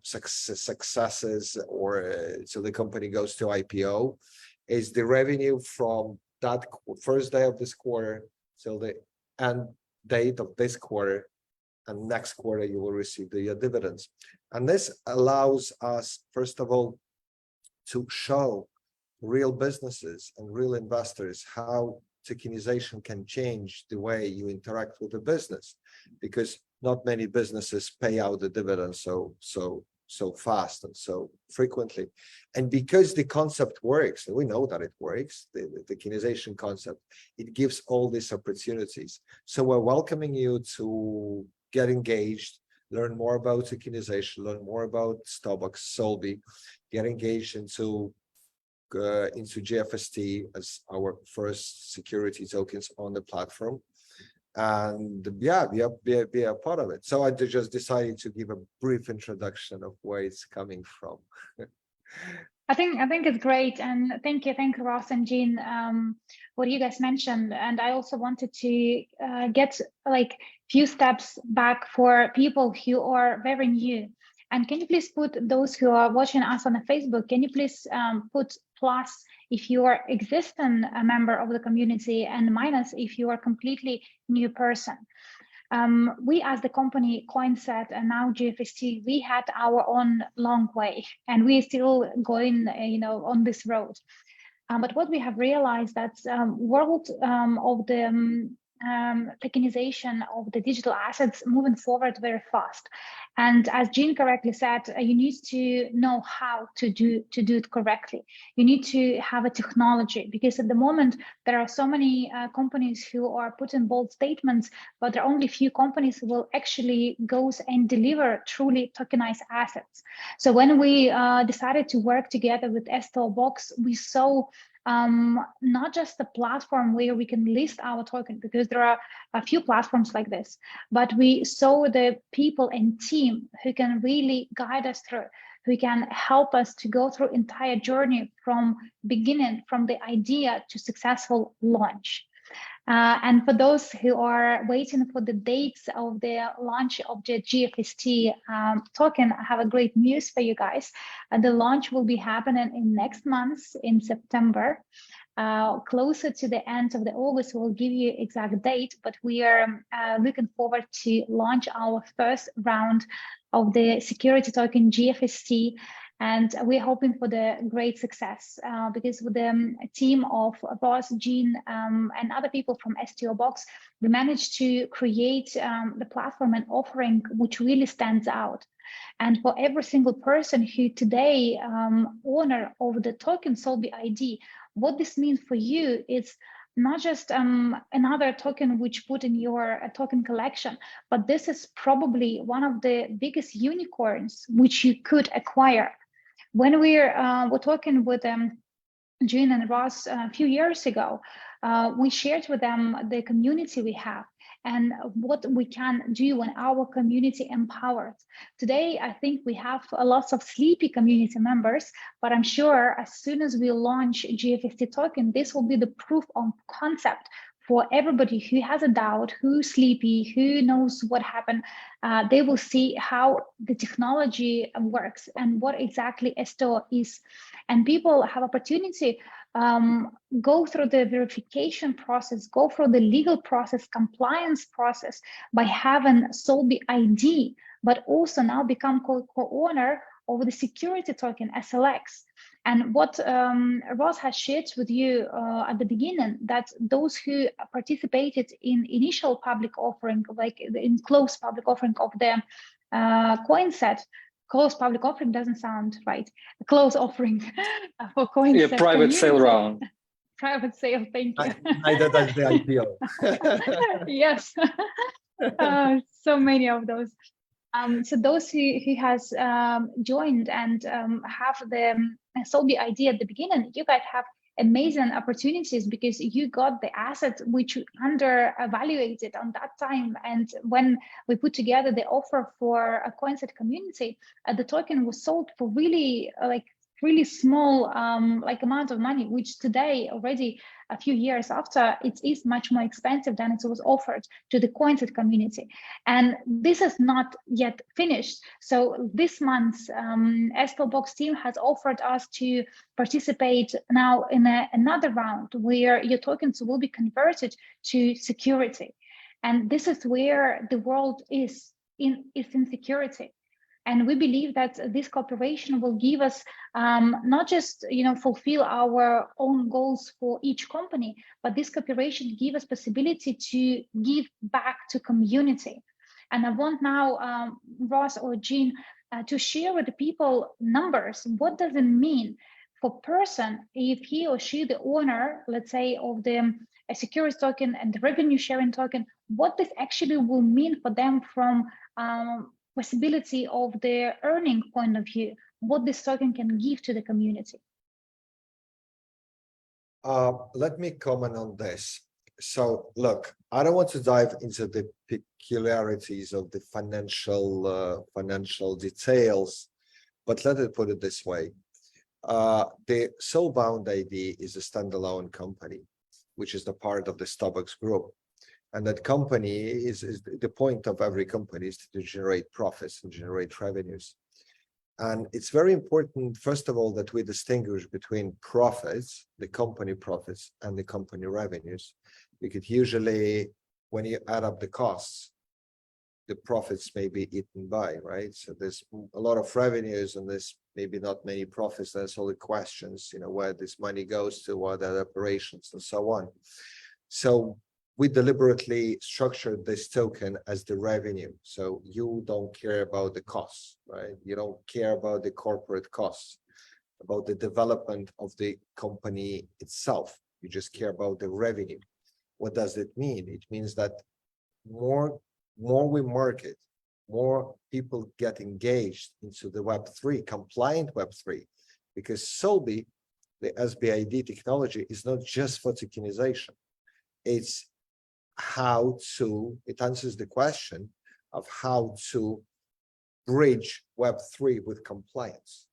successes, or so the company goes to IPO, is the revenue from that first day of this quarter till the end date of this quarter, and next quarter you will receive the dividends. And this allows us, first of all, to show real businesses and real investors how tokenization can change the way you interact with the business, because not many businesses pay out the dividends so fast and so frequently. And because the concept works, and we know that it works, the tokenization concept, it gives all these opportunities. So we're welcoming you to get engaged, learn more about tokenization, learn more about sto2, Solvi, get engaged into GFST as our first security tokens on the platform, and yeah, be a part of it. So I just decided to give a brief introduction of where it's coming from. I think it's great, and thank you, Ross and Jean, what you guys mentioned. And I also wanted to get like few steps back for people who are very new. And can you please put those who are watching us on the Facebook, can you please put plus if you are existing a member of the community, and minus if you are completely new person. We as the company CoinSet and now GFST, we had our own long way, and we're still going, on this road. But what we have realized that world of the tokenization of the digital assets moving forward very fast. And as Jean correctly said, you need to know how to do it correctly. You need to have a technology, because at the moment there are so many companies who are putting bold statements, but there are only few companies who will actually go and deliver truly tokenized assets. So when we decided to work together with sto2, we saw not just a platform where we can list our token, because there are a few platforms like this, but we saw the people and team who can really guide us through, who can help us to go through entire journey from beginning, from the idea to successful launch. And for those who are waiting for the dates of the launch of the GFST token, I have a great news for you guys. The launch will be happening in next month in September. Closer to the end of the August, we'll give you exact date, but we are looking forward to launch our first round of the security token GFST. And we're hoping for the great success because with the team of Ross, Jean, and other people from sto2, we managed to create the platform and offering which really stands out. And for every single person who today owner of the token Solvi ID, what this means for you is not just another token which put in your token collection, but this is probably one of the biggest unicorns which you could acquire. When we're talking with Jean and Ross a few years ago, we shared with them the community we have and what we can do when our community empowered. Today, I think we have lots of sleepy community members, but I'm sure as soon as we launch GFST token, this will be the proof of concept for everybody who has a doubt, who's sleepy, who knows what happened. They will see how the technology works and what exactly sto is. And people have opportunity go through the verification process, go through the legal process, compliance process by having Solvi ID, but also now become co-owner of the security token SLX. And what Ross has shared with you at the beginning, that those who participated in initial public offering, like in closed public offering of the CoinSet, closed public offering doesn't sound right. A closed offering for CoinSet. Yeah, private sale round. Private sale, thank you. Neither does the IPO. Yes, so many of those. So those who has joined and have the Solvi ID at the beginning, you guys have amazing opportunities because you got the asset which you under-evaluated on that time. And when we put together the offer for a CoinSet community, the token was sold for really like really small like amount of money, which today already a few years after, it is much more expensive than it was offered to the coined community. And this is not yet finished. So this month, sto2 team has offered us to participate now in another round where your tokens will be converted to security. And this is where the world is in security. And we believe that this cooperation will give us not just fulfill our own goals for each company, but this cooperation give us possibility to give back to community. And I want now Ross or Jean to share with the people numbers. What does it mean for person if he or she, the owner, let's say, of the security token and the revenue sharing token, what this actually will mean for them from possibility of their earning point of view, what this token can give to the community? Let me comment on this. So look, I don't want to dive into the peculiarities of the financial details, but let it put it this way. The Soulbound ID is a standalone company, which is the part of the Starbucks group. And that company is the point of every company is to generate profits and generate revenues. And it's very important, first of all, that we distinguish between profits, the company profits, and the company revenues. Because usually when you add up the costs, the profits may be eaten by, right? So there's a lot of revenues and there's maybe not many profits. There's all the questions, where this money goes to, what are the operations and so on. So we deliberately structured this token as the revenue. So you don't care about the costs, right? You don't care about the corporate costs, about the development of the company itself. You just care about the revenue. What does it mean? It means that more we market, more people get engaged into the Web3, compliant Web3, because Solbi, the SBID technology, is not just for tokenization. It's it answers the question of how to bridge Web3 with compliance.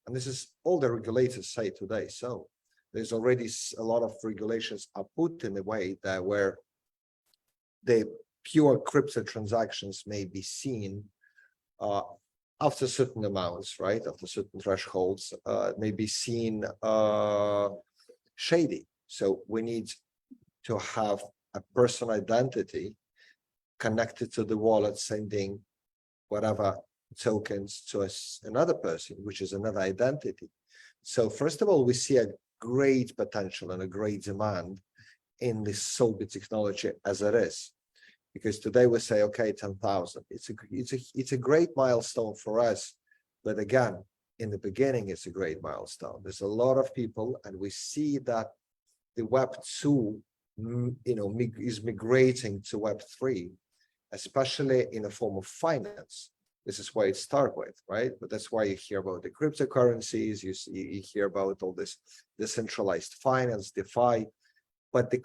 And this is all the regulators say today. So there's already a lot of regulations are put in a way that where the pure crypto transactions may be seen after certain amounts, right? After certain thresholds, may be seen shady. So we need to have a personal identity connected to the wallet, sending whatever tokens to another person, which is another identity. So first of all, we see a great potential and a great demand in this Solbi technology as it is. Because today we say, okay, 10,000. It's a great milestone for us. But again, in the beginning, it's a great milestone. There's a lot of people, and we see that the Web2 is migrating to Web3, especially in the form of finance. This is why it started with, right? But that's why you hear about the cryptocurrencies, you hear about all this decentralized finance, DeFi. But the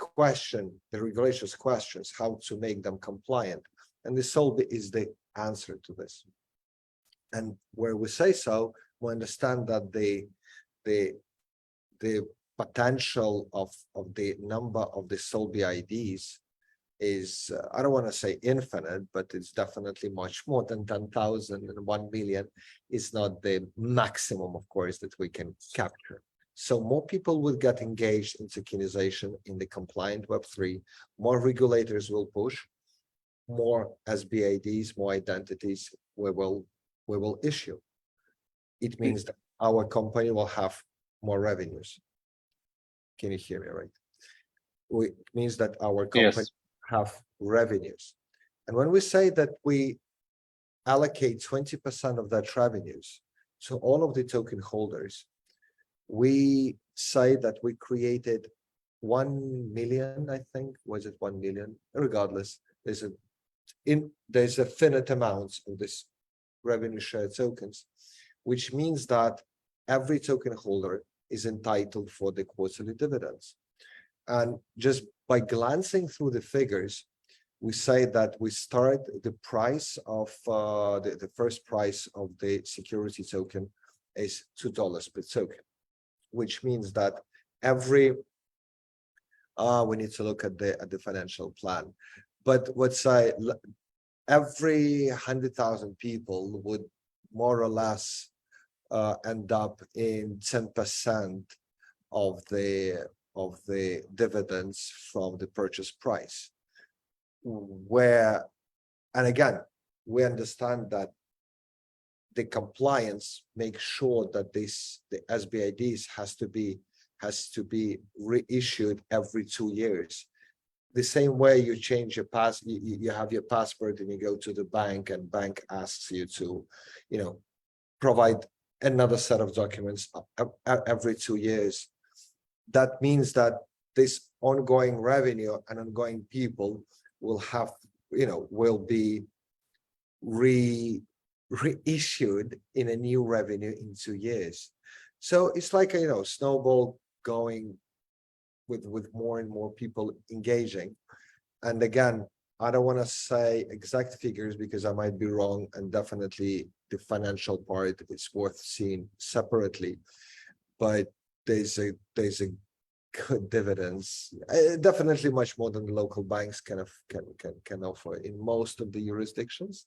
regulations questions how to make them compliant. And the Solbi is the answer to this. And where we say so, we understand that the potential of the number of the Solbi IDs is, I don't want to say infinite, but it's definitely much more than 10,000 and 1 million is not the maximum, of course, that we can capture. So more people will get engaged in tokenization in the compliant Web3, more regulators will push, more SBIDs, more identities we will issue. It means that our company will have more revenues. Can you hear me right? It means that our company have revenues. And when we say that we allocate 20% of that revenues to all of the token holders, we say that we created 1 million, I think, was it 1 million? Regardless, there's a finite amounts of this revenue share tokens, which means that every token holder is entitled for the quarterly dividends. And just by glancing through the figures, we say that we start the price of the first price of the security token is $2 per token, which means that every we need to look at the financial plan. But every 100,000 people would more or less end up in 10% of the dividends from the purchase price. And again, we understand that the compliance makes sure that the SBIDs has to be reissued every 2 years. The same way you change your you have your passport and you go to the bank, and bank asks you to, provide another set of documents every 2 years. That means that this ongoing revenue and ongoing people will have, will be reissued in a new revenue in 2 years. So it's like a snowball going with more and more people engaging. And again, I don't want to say exact figures because I might be wrong, and definitely the financial part is worth seeing separately, but there's a good dividends, definitely much more than the local banks can offer in most of the jurisdictions.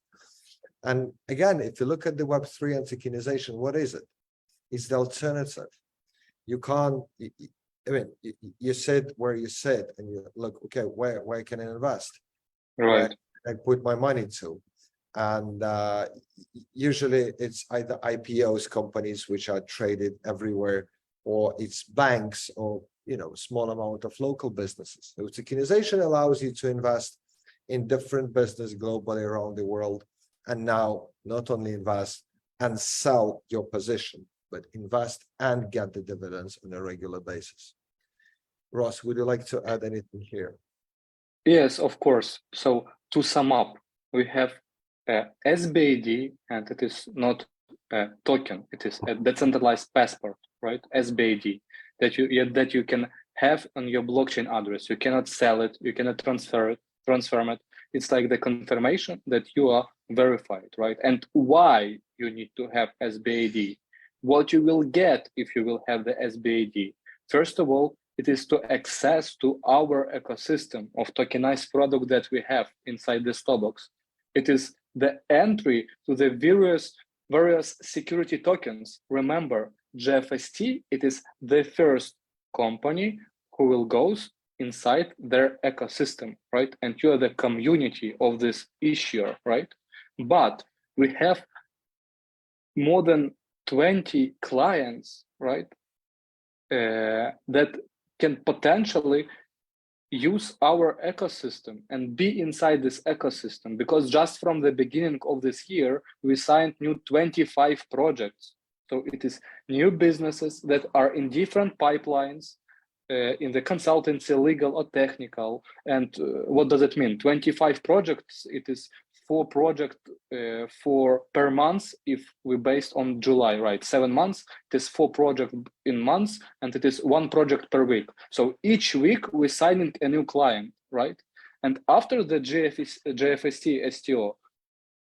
And again, if you look at the Web3 and tokenization, what is it? It's the alternative. You can't, I mean, you said where you said, and you look, okay, where can I invest? Right. Where I put my money to. And usually it's either IPOs, companies which are traded everywhere, or it's banks, or small amount of local businesses. So tokenization allows you to invest in different business globally around the world, and now not only invest and sell your position, but invest and get the dividends on a regular basis. Ross, would you like to add anything here? Yes, of course. So to sum up, we have SBID, and it is not a token, it is a decentralized passport, right? SBID that you can have on your blockchain address. You cannot sell it, you cannot transform it. It's like the confirmation that you are verified, right? And why you need to have SBID? What you will get if you will have the SBID? First of all, it is to access to our ecosystem of tokenized product that we have inside the sto2. It is the entry to the various security tokens. Remember, GFST, it is the first company who will go inside their ecosystem, right? And you are the community of this issuer, right? But we have more than 20 clients, right? That can potentially use our ecosystem and be inside this ecosystem, because just from the beginning of this year, we signed new 25 projects. So it is new businesses that are in different pipelines, in the consultancy, legal or technical. And what does it mean? 25 projects, it is 4 projects per month if we based on July, right? 7 months, it is 4 projects in months, and it is 1 project per week. So each week we're signing a new client, right? And after the GFST STO,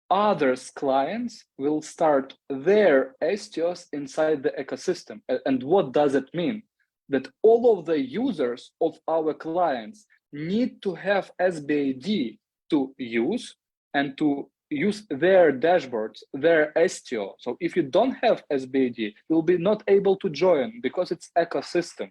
others clients will start their STOs inside the ecosystem. And what does it mean? That all of the users of our clients need to have SBID to use and to use their dashboards, their STO. So if you don't have SBID, you'll be not able to join because it's ecosystem.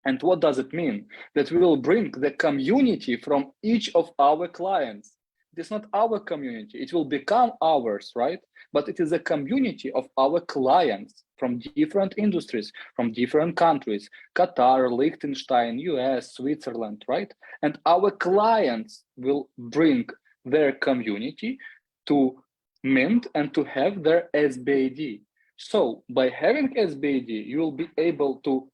And what does it mean? That we will bring the community from each of our clients. It is not our community, it will become ours, right? But it is a community of our clients from different industries, from different countries, Qatar, Liechtenstein, US, Switzerland, right? And our clients will bring their community to mint and to have their SBID. So by having SBID, you will be able to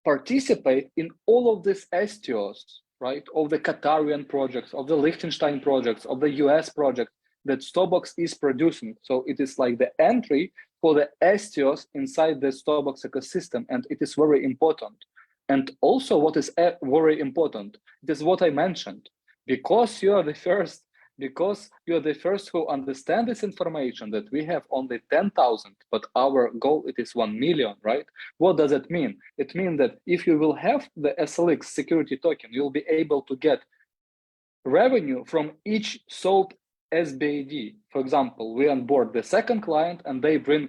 participate in all of these STOs, right? Of the Qatarian projects, of the Liechtenstein projects, of the US project that sto2 is producing. So it is like the entry for the STOs inside the sto2 ecosystem, and it is very important. And also what is very important, it is what I mentioned. Because you are the first because you're the first who understand this information that we have only 10,000, but our goal it is 1 million, right? What does it mean? It means that if you will have the SLX security token, you'll be able to get revenue from each sold SBAD. For example, we onboard the second client and they bring